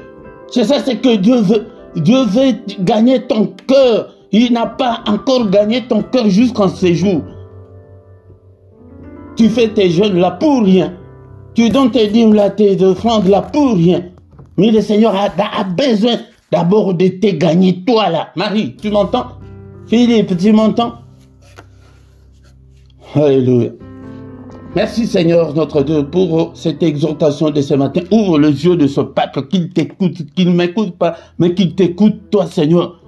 C'est ça, c'est que Dieu veut. Dieu veut gagner ton cœur. Il n'a pas encore gagné ton cœur jusqu'en ces jours. Tu fais tes jeûnes là pour rien. Tu donnes tes dîmes là, tes offrandes là pour rien. Mais le Seigneur a besoin d'abord de te gagner, toi là. Marie, tu m'entends? Philippe, tu m'entends? Alléluia. Merci Seigneur notre Dieu pour cette exhortation de ce matin. Ouvre les yeux de ce peuple, qu'il t'écoute, qu'il ne m'écoute pas, mais qu'il t'écoute toi Seigneur.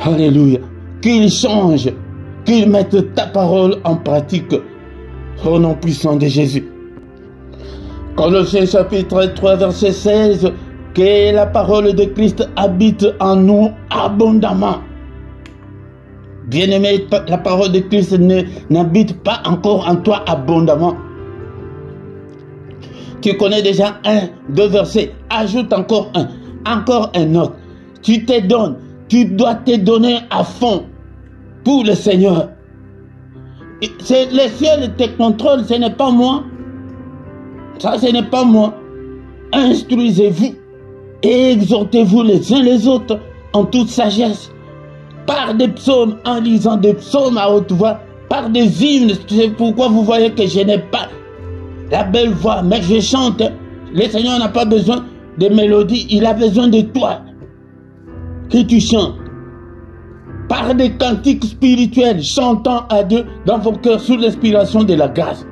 Alléluia. Qu'il change, qu'il mette ta parole en pratique. Au nom puissant de Jésus. Colossiens chapitre 3 verset 16, que la parole de Christ habite en nous abondamment. Bien-aimé, la parole de Christ n'habite pas encore en toi abondamment. Tu connais déjà 2 versets, ajoute encore un autre. Tu te donnes, tu dois te donner à fond pour le Seigneur. C'est le ciel te contrôle, ce n'est pas moi. Ça, ce n'est pas moi. Instruisez-vous et exhortez-vous les uns les autres en toute sagesse, par des psaumes, en lisant des psaumes à haute voix, par des hymnes. C'est pourquoi vous voyez que je n'ai pas la belle voix, mais je chante. Le Seigneur n'a pas besoin de mélodies, il a besoin de toi, que tu chantes. Par des cantiques spirituels, chantant à Dieu dans vos cœurs sous l'inspiration de la grâce.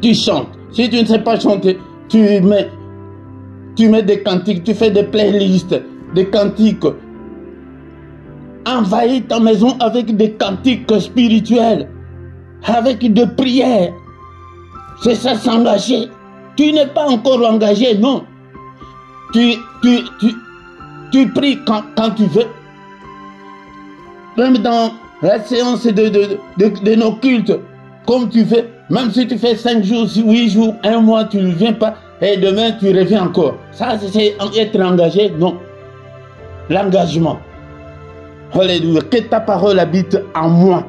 Tu chantes. Si tu ne sais pas chanter, tu mets des cantiques, tu fais des playlists, des cantiques. Envahis ta maison avec des cantiques spirituels, avec des prières. C'est ça, s'engager. Tu n'es pas encore engagé, non. Tu pries quand tu veux. Même dans la séance de nos cultes, comme tu veux. Même si tu fais 5 jours, 8 jours, 1 mois, tu ne viens pas. Et demain, tu reviens encore. Ça, c'est être engagé, non. L'engagement. Alléluia. Que ta parole habite en moi.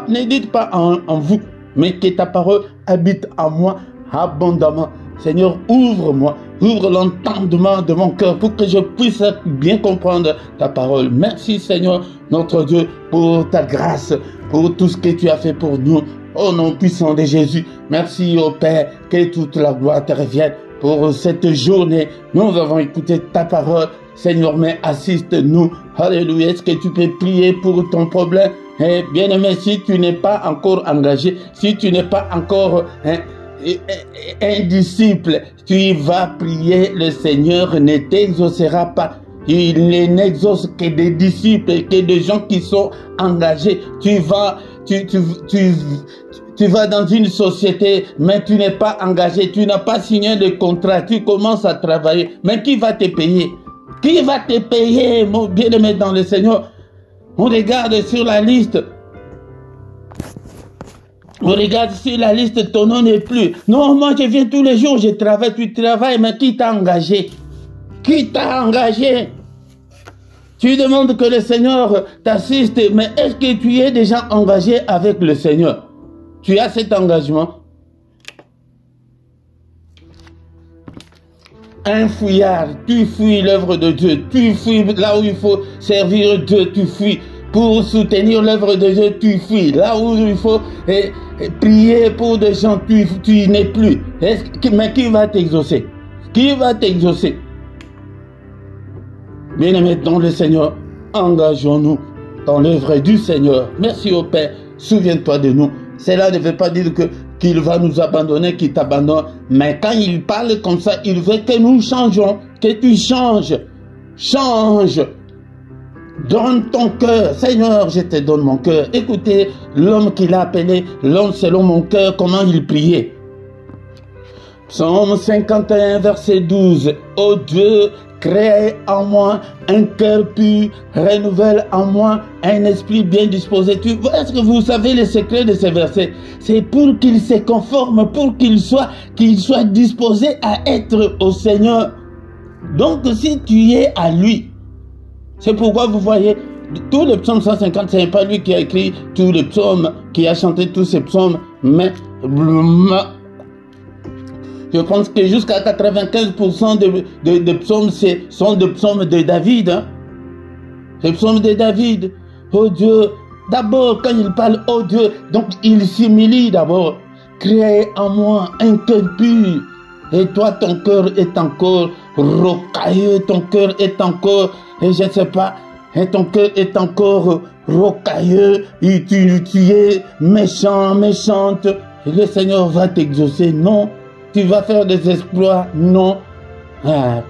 Ne dites pas en vous, mais que ta parole habite en moi abondamment. Seigneur, ouvre-moi, ouvre l'entendement de mon cœur pour que je puisse bien comprendre ta parole. Merci Seigneur, notre Dieu, pour ta grâce, pour tout ce que tu as fait pour nous. Au nom puissant de Jésus, merci au Père, que toute la gloire te revienne pour cette journée. Nous avons écouté ta parole. Seigneur, mais assiste-nous. Alléluia. Est-ce que tu peux prier pour ton problème? Bien-aimé, si tu n'es pas encore engagé, si tu n'es pas encore un disciple, tu vas prier, le Seigneur ne t'exaucera pas. Il n'exauce que des disciples, que des gens qui sont engagés. Tu vas dans une société, mais tu n'es pas engagé, tu n'as pas signé de contrat, tu commences à travailler. Mais qui va te payer? Qui va te payer, mon bien-aimé dans le Seigneur? On regarde sur la liste. On regarde sur la liste, ton nom n'est plus. Non, moi je viens tous les jours, je travaille, tu travailles, mais qui t'a engagé? Qui t'a engagé? Tu demandes que le Seigneur t'assiste, mais est-ce que tu es déjà engagé avec le Seigneur? Tu as cet engagement? Un fouillard, tu fuis l'œuvre de Dieu, tu fuis là où il faut servir Dieu, tu fuis pour soutenir l'œuvre de Dieu, tu fuis là où il faut prier pour des gens, tu n'es plus. Mais qui va t'exaucer? Qui va t'exaucer? Bien-aimés dans le Seigneur, engageons-nous dans l'œuvre du Seigneur. Merci au Père, souviens-toi de nous. Cela ne veut pas dire qu'il va nous abandonner, qu'il t'abandonne. Mais quand il parle comme ça, il veut que nous changeons, que tu changes. Change. Donne ton cœur. Seigneur, je te donne mon cœur. Écoutez l'homme qu'il a appelé, l'homme selon mon cœur, comment il priait. Psaume 51, verset 12. Ô Dieu, crée en moi un cœur pur, renouvelle en moi un esprit bien disposé. Est-ce que vous savez le secret de ces versets? C'est pour qu'il se conforme, pour qu'il soit disposé à être au Seigneur. Donc si tu es à lui, c'est pourquoi vous voyez tous les psaumes 150, ce n'est pas lui qui a écrit tous les psaumes, qui a chanté tous ces psaumes, mais je pense que jusqu'à 95% de psaumes sont des psaumes de David. Hein? Les psaumes de David. Oh Dieu, d'abord quand il parle, oh Dieu, donc il s'humilie d'abord. Crée en moi un cœur pur. Et toi, ton cœur est encore rocailleux, ton cœur est encore, et je ne sais pas, et ton cœur est encore rocailleux, et tu es méchant, méchante. Et le Seigneur va t'exaucer, non. Tu vas faire des exploits, non.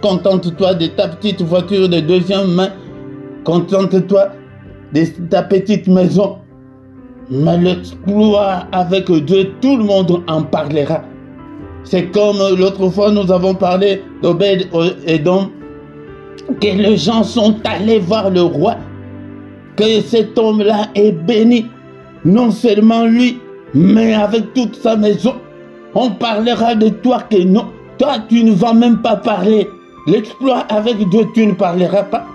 Contente-toi de ta petite voiture de deuxième main. Contente-toi de ta petite maison. Mais l'exploit avec Dieu, tout le monde en parlera. C'est comme l'autre fois nous avons parlé d'Obed-Édom, que les gens sont allés voir le roi, que cet homme-là est béni, non seulement lui, mais avec toute sa maison. On parlera de toi que non, toi tu ne vas même pas parler. L'exploit avec Dieu, tu ne parleras pas.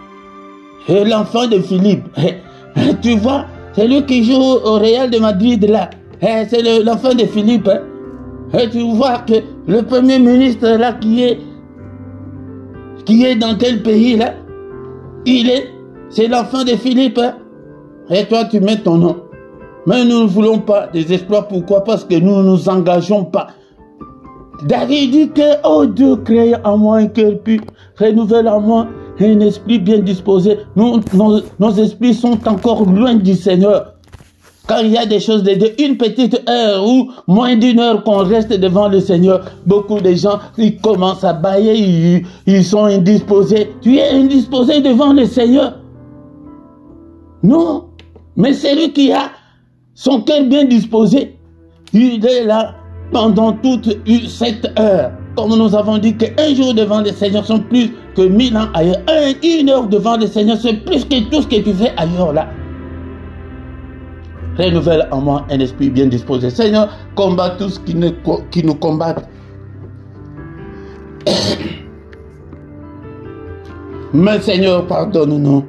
Et l'enfant de Philippe, tu vois, c'est lui qui joue au Real de Madrid là. C'est l'enfant de Philippe. Et tu vois que le premier ministre là qui est dans quel pays là, c'est l'enfant de Philippe. Et toi tu mets ton nom. Mais nous ne voulons pas des exploits. Pourquoi? Parce que nous ne nous engageons pas. David dit que, oh Dieu, crée en moi un cœur pur, renouvelle en moi un esprit bien disposé. Nos esprits sont encore loin du Seigneur. Quand il y a des choses de Dieu, une petite heure ou moins d'une heure qu'on reste devant le Seigneur, beaucoup de gens, ils commencent à bâiller, ils sont indisposés. Tu es indisposé devant le Seigneur? Non, mais c'est lui qui a son cœur bien disposé. Il est là pendant toute cette heure. Comme nous avons dit qu'un jour devant le Seigneur sont plus que 1000 ans ailleurs. Une heure devant le Seigneur, c'est plus que tout ce que tu fais ailleurs là. Renouvelle en moi un esprit bien disposé. Seigneur, combat tous qui nous combattent. Mais Seigneur, pardonne-nous.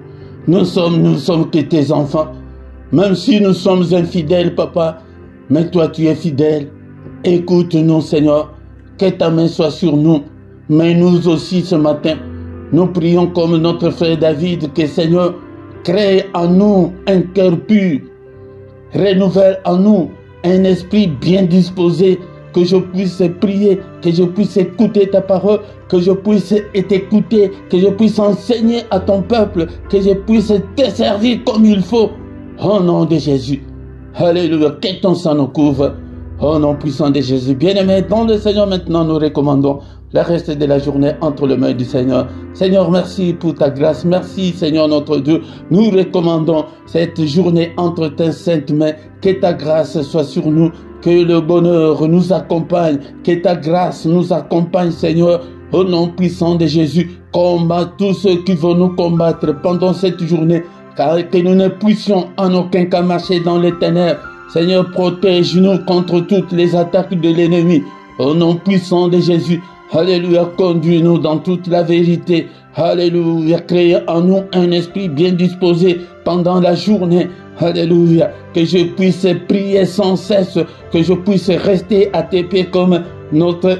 Nous sommes que tes enfants. Même si nous sommes infidèles, Papa, mais toi tu es fidèle. Écoute-nous, Seigneur, que ta main soit sur nous. Mais nous aussi ce matin, nous prions comme notre frère David, que Seigneur, crée en nous un cœur pur. Renouvelle en nous un esprit bien disposé, que je puisse prier, que je puisse écouter ta parole, que je puisse t'écouter, que je puisse enseigner à ton peuple, que je puisse te servir comme il faut. Au nom de Jésus. Alléluia. Que ton sang nous couvre. Au nom puissant de Jésus. Bien-aimés, dans le Seigneur, maintenant, nous recommandons le reste de la journée entre les mains du Seigneur. Seigneur, merci pour ta grâce. Merci, Seigneur notre Dieu. Nous recommandons cette journée entre tes saintes mains. Que ta grâce soit sur nous. Que le bonheur nous accompagne. Que ta grâce nous accompagne, Seigneur. Au nom puissant de Jésus. Combat tous ceux qui vont nous combattre pendant cette journée. Car que nous ne puissions en aucun cas marcher dans les ténèbres. Seigneur, protège-nous contre toutes les attaques de l'ennemi. Au nom puissant de Jésus. Alléluia, conduis-nous dans toute la vérité. Alléluia, crée en nous un esprit bien disposé pendant la journée. Alléluia, que je puisse prier sans cesse, que je puisse rester à tes pieds comme notre...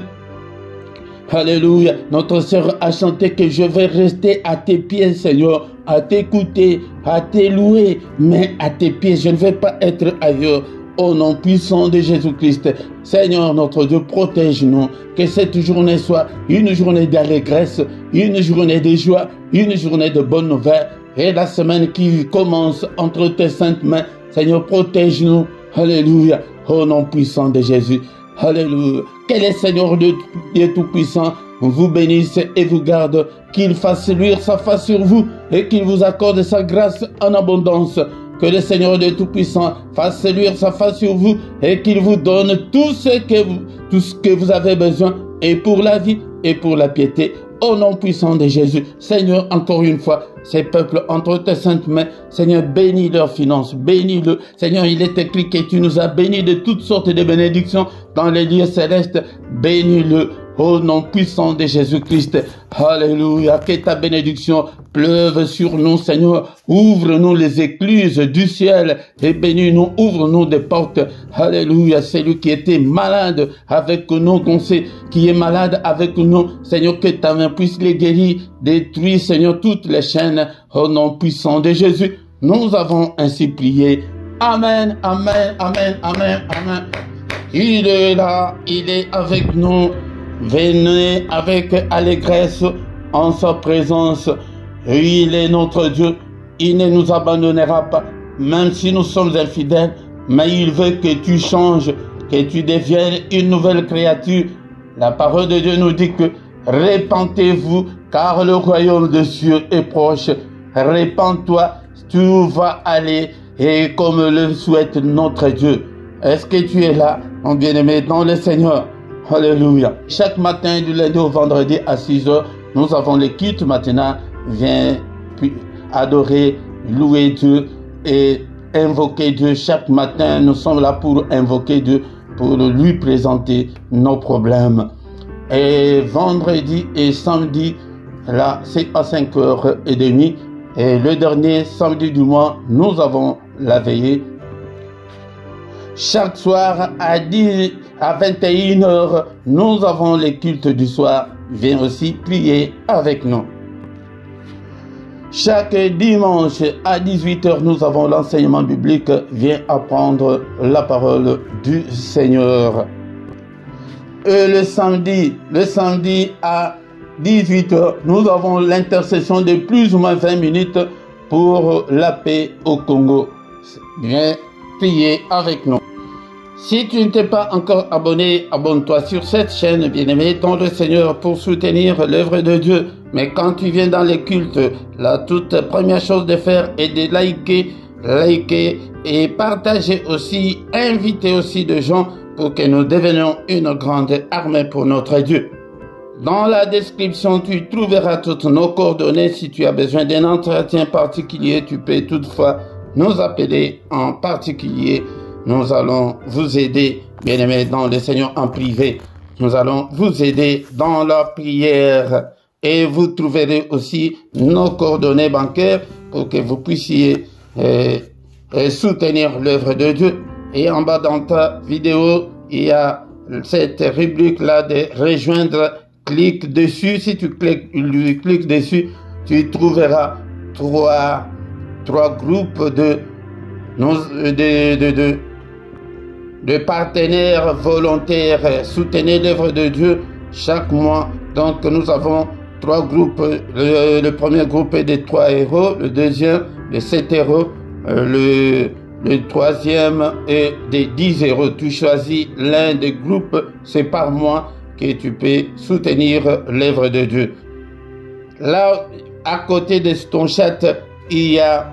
Alléluia, notre sœur a chanté que je vais rester à tes pieds, Seigneur, à t'écouter, à te louer, mais à tes pieds, je ne vais pas être ailleurs. Au nom puissant de Jésus-Christ, Seigneur notre Dieu, protège-nous, que cette journée soit une journée d'allégresse, une journée de joie, une journée de bonnes nouvelles, et la semaine qui commence entre tes saintes mains, Seigneur, protège-nous, alléluia, au nom puissant de Jésus, alléluia. Que le Seigneur Dieu Tout-Puissant vous bénisse et vous garde, qu'il fasse luire sa face sur vous et qu'il vous accorde sa grâce en abondance. Que le Seigneur Dieu Tout-Puissant fasse luire sa face sur vous et qu'il vous donne tout ce que vous avez besoin, et pour la vie et pour la piété. Au nom puissant de Jésus, Seigneur, encore une fois, ces peuples entre tes saintes mains, Seigneur, bénis leurs finances, bénis-le. Seigneur, il est écrit que tu nous as bénis de toutes sortes de bénédictions dans les lieux célestes. Bénis-le. Au nom puissant de Jésus-Christ. Alléluia. Que ta bénédiction pleuve sur nous, Seigneur. Ouvre-nous les écluses du ciel et bénis-nous. Ouvre-nous des portes. Alléluia. Celui qui était malade avec nous, qu'on sait qui est malade avec nous, Seigneur, que ta main puisse les guérir. Détruis, Seigneur, toutes les chaînes. Au nom puissant de Jésus, nous avons ainsi prié. Amen, amen, amen, amen, amen. Il est là, il est avec nous. Venez avec allégresse en sa présence. Il est notre Dieu. Il ne nous abandonnera pas, même si nous sommes infidèles. Mais il veut que tu changes, que tu deviennes une nouvelle créature. La parole de Dieu nous dit que répentez-vous, car le royaume de Dieu est proche. Répands-toi, tu vas aller, et comme le souhaite notre Dieu. Est-ce que tu es là, mon bien-aimé, dans le Seigneur? Alléluia. Chaque matin, du lundi au vendredi à 6 heures, nous avons les cultes maintenant. Viens adorer, louer Dieu et invoquer Dieu. Chaque matin, nous sommes là pour invoquer Dieu, pour lui présenter nos problèmes. Et vendredi et samedi, là, c'est à 5h30. Et le dernier samedi du mois, nous avons la veillée. Chaque soir à 21h, nous avons les cultes du soir. Viens aussi prier avec nous. Chaque dimanche à 18h, nous avons l'enseignement biblique. Viens apprendre la parole du Seigneur. Et le samedi à 18h, nous avons l'intercession de plus ou moins 20 minutes pour la paix au Congo. Viens prier avec nous. Si tu ne t'es pas encore abonné, abonne-toi sur cette chaîne, bien-aimé, dans le Seigneur, pour soutenir l'œuvre de Dieu. Mais quand tu viens dans les cultes, la toute première chose de faire est de liker et partager aussi, inviter aussi des gens pour que nous devenions une grande armée pour notre Dieu. Dans la description, tu trouveras toutes nos coordonnées. Si tu as besoin d'un entretien particulier, tu peux toutefois nous appeler en particulier. Nous allons vous aider, bien-aimés, dans le Seigneur en privé. Nous allons vous aider dans la prière. Et vous trouverez aussi nos coordonnées bancaires pour que vous puissiez soutenir l'œuvre de Dieu. Et en bas dans ta vidéo, il y a cette rubrique-là de rejoindre. Clique dessus. Si tu cliques dessus, tu trouveras trois groupes de partenaires volontaires. Soutenez l'œuvre de Dieu chaque mois. Donc nous avons 3 groupes. Le premier groupe est de 3 euros, le deuxième de 7 euros, le troisième est de 10 euros. Tu choisis l'un des groupes, c'est par mois que tu peux soutenir l'œuvre de Dieu. Là, à côté de ton chat, il y a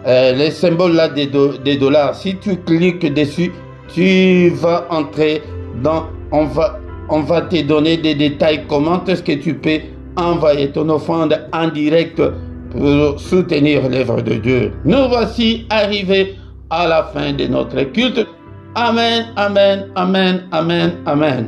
les symboles là des dollars. Si tu cliques dessus, tu vas entrer dans... On va te donner des détails. Comment est-ce que tu peux envoyer ton offrande en direct pour soutenir l'œuvre de Dieu. Nous voici arrivés à la fin de notre culte. Amen, amen, amen, amen, amen.